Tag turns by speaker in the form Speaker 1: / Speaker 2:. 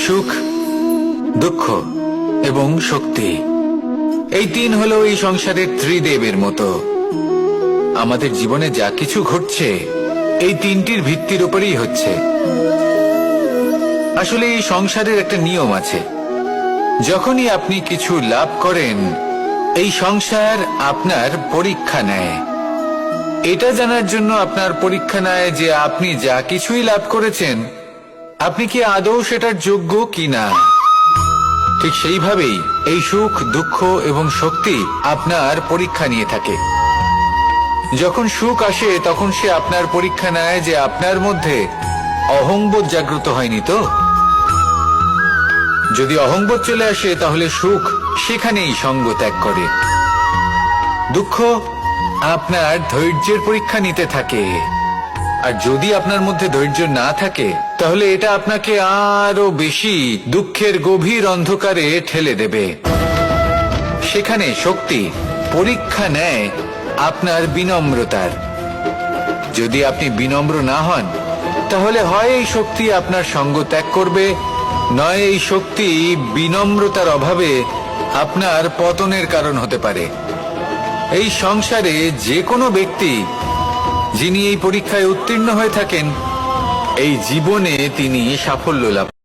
Speaker 1: সুখ, দুঃখ এবং শক্তি, এই তিন হলো এই সংসারের ত্রিদেবের মতো। আমাদের জীবনে যা কিছু ঘটছে এই তিনটির ভিত্তির উপরেই হচ্ছে। আসলে এই সংসারের একটা নিয়ম আছে, যখনই আপনি কিছু লাভ করেন এই সংসার আপনার পরীক্ষা নেয়। এটা জানার জন্য আপনার পরীক্ষা নেয় যে আপনি যা কিছুই লাভ করেছেন আপনি কি আদৌ সেটার যোগ্য কিনা। ঠিক সেইভাবেই এই সুখ, দুঃখ এবং শক্তি আপনার পরীক্ষা নিয়ে থাকে। যখন সুখ আসে তখন সে আপনার পরীক্ষা নেয় যে আপনার মধ্যে অহংবোধ জাগ্রত হয়নি তো। যদি অহংবোধ চলে আসে তাহলে সুখ সেখানেই সঙ্গ ত্যাগ করে। দুঃখ আপনার ধৈর্যের পরীক্ষা নিতে থাকে, আর যদি আপনার মধ্যে ধৈর্য না থাকে তাহলে এটা আপনাকে আরো বেশি দুঃখের গভীর অন্ধকারে ঠেলে দেবে। সেখানে শক্তি পরীক্ষা নেয় আপনার বিনম্রতার। যদি আপনি বিনম্র না হন তাহলে হয় এই শক্তি আপনার সঙ্গ ত্যাগ করবে, নয় এই শক্তি বিনম্রতার অভাবে আপনার পতনের কারণ হতে পারে। এই সংসারে যে কোনো ব্যক্তি যিনি এই পরীক্ষায় উত্তীর্ণ হয়ে থাকেন এই জীবনে তিনি সাফল্য লাভ